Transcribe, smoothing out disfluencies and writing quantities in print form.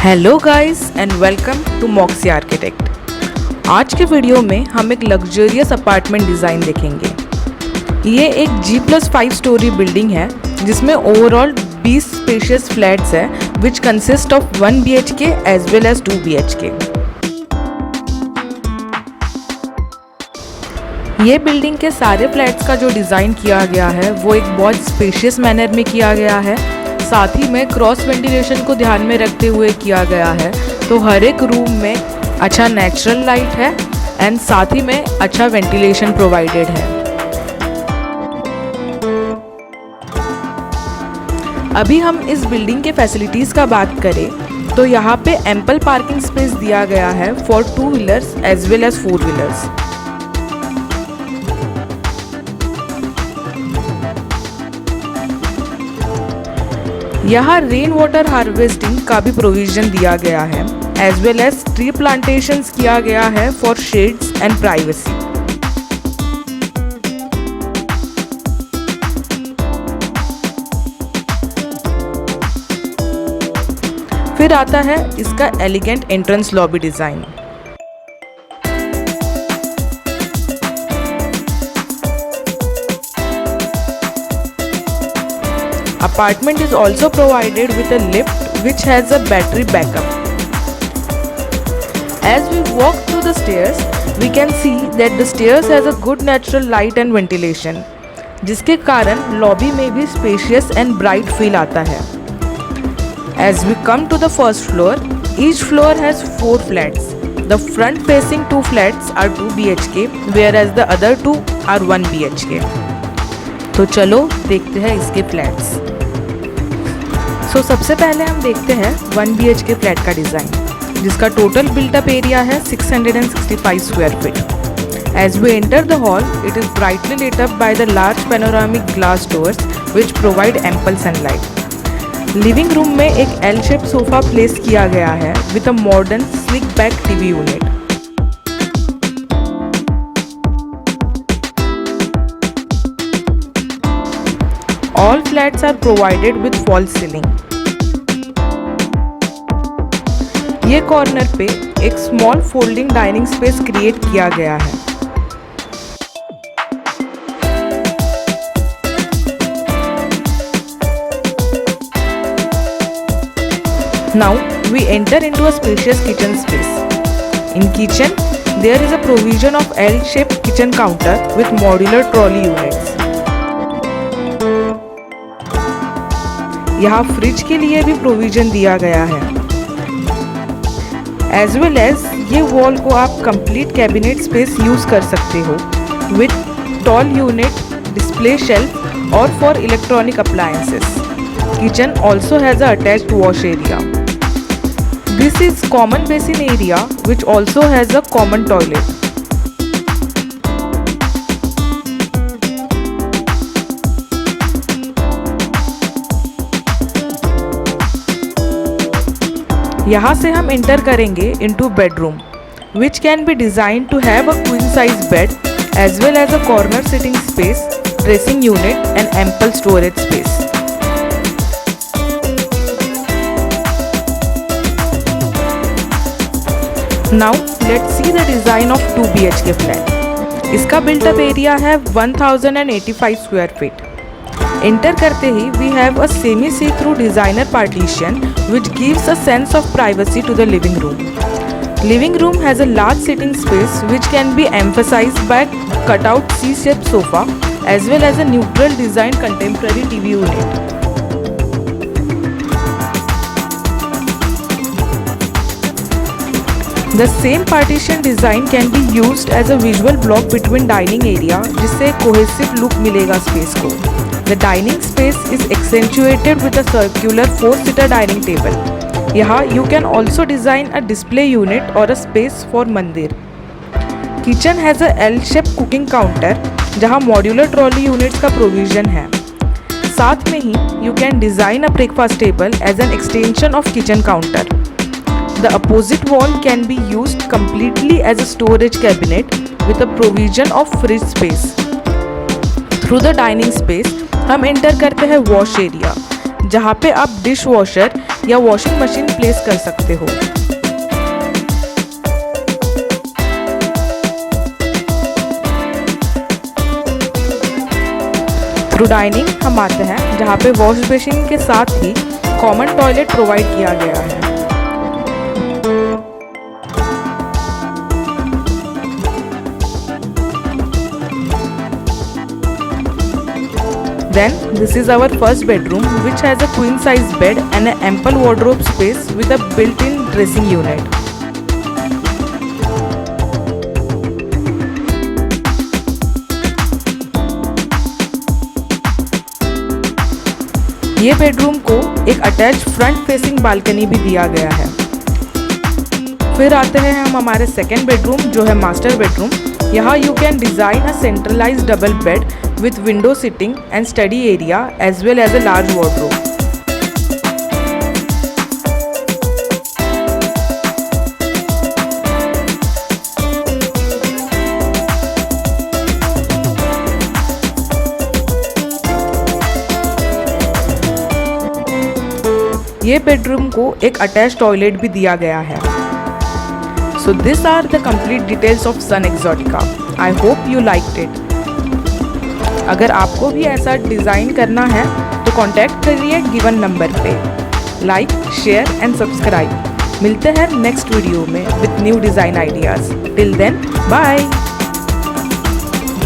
Hello guys and welcome to Moxie architect. आज के video में हम एक लग्जरियस अपार्टमेंट डिज़ाइन देखेंगे। ये एक G+5 स्टोरी बिल्डिंग है जिसमें ओवरऑल 20 स्पेशियस फ्लैट्स है which consist of 1 BHK as well as 2 BHK। ये बिल्डिंग के सारे फ्लैट्स का जो डिज़ाइन किया गया है वो एक बहुत स्पेशियस मैनर में किया गया है, साथ ही में क्रॉस वेंटिलेशन को ध्यान में रखते हुए किया गया है। तो हर एक रूम में अच्छा नेचुरल लाइट है एंड साथ ही में अच्छा वेंटिलेशन प्रोवाइडेड है। अभी हम इस बिल्डिंग के फैसिलिटीज़ का बात करें तो यहाँ पे एम्पल पार्किंग स्पेस दिया गया है for 2 wheelers as well as 4 wheelers. यहाँ रेन वाटर हार्वेस्टिंग का भी प्रोविजन दिया गया है as well as tree plantations किया गया है फॉर शेड्स एंड प्राइवेसी। फिर आता है इसका elegant entrance lobby design. Apartment is also provided with a lift which has a battery backup. As we walk through the stairs, we can see that the stairs has a good natural light and ventilation, जिसके कारण lobby में भी spacious and bright feel आता है। As we come to the first floor, each floor has 4 flats. The front facing 2 flats are 2 BHK, whereas the other 2 are 1 BHK. तो चलो देखते हैं इसके फ्लैट्स। सबसे पहले हम देखते हैं 1 BHK फ्लैट का डिज़ाइन, जिसका टोटल बिल्टअप एरिया है 665 square feet. As we enter the hall, it is brightly lit up by the large panoramic glass doors which provide ample sunlight। Living room में एक L शेप सोफा प्लेस किया गया है with a modern sleek back TV unit. All flats are provided with false ceiling। ये corner पे एक small folding dining space create किया गया है। Now we enter into a spacious kitchen space। In kitchen, there is a provision of L-shaped kitchen counter with modular trolley units। यहाँ fridge के लिए भी प्रोविजन दिया गया है। एज वेल एज ये वॉल को आप कंप्लीट कैबिनेट स्पेस यूज कर सकते हो with tall unit, display shelf और for electronic appliances. Kitchen also has a attached wash area. This is common basin area which also has a common toilet. यहाँ से हम enter करेंगे into bedroom which can be design to have a queen size bed as well as a corner sitting space, dressing unit and ample storage space. Now let's see the design of 2 BHK flat. इसका built up area है 1085 square feet. Enter करते ही we have a semi see-through designer partition which gives a sense of privacy to the living room. Living room has a large sitting space which can be emphasized by cut-out C-shaped sofa as well as a neutral design contemporary TV unit. The same partition design can be used as a visual block between dining area जिससे cohesive look मिलेगा space को। The dining space is accentuated with a circular 4-seater dining table. यहाँ you can also design a display unit or a space for मंदिर। Kitchen has a L-shaped cooking counter जहाँ modular trolley units का provision है। साथ में ही you can design a breakfast table as an extension of kitchen counter. The opposite wall can be used completely as a storage cabinet with a provision of fridge space. Through the dining space हम enter करते हैं wash area जहाँ पे आप dish washer या washing machine place कर सकते हो। थ्रू डाइनिंग हम आते हैं जहाँ पे वॉश बेसिन के साथ ही कॉमन टॉयलेट प्रोवाइड किया गया है। Then this is our first bedroom, which has a queen size bed and an ample wardrobe space with a built-in dressing unit. ये बेडरूम को एक अटैच फ्रंट फेसिंग बालकनी भी दिया गया है। फिर आते हैं हम हमारे सेकेंड बेडरूम जो है मास्टर बेडरूम। यहाँ you can design a centralised double bed with window sitting and study area as well as a large wardrobe. ये बेडरूम को एक अटैच टॉयलेट भी दिया गया है। So these are the complete details of Sun Exotica. I hope you liked it. अगर आपको भी ऐसा डिज़ाइन करना है तो कांटेक्ट करिए गिवन नंबर पे। Like, share and subscribe. मिलते हैं नेक्स्ट वीडियो में with new design ideas. Till then bye.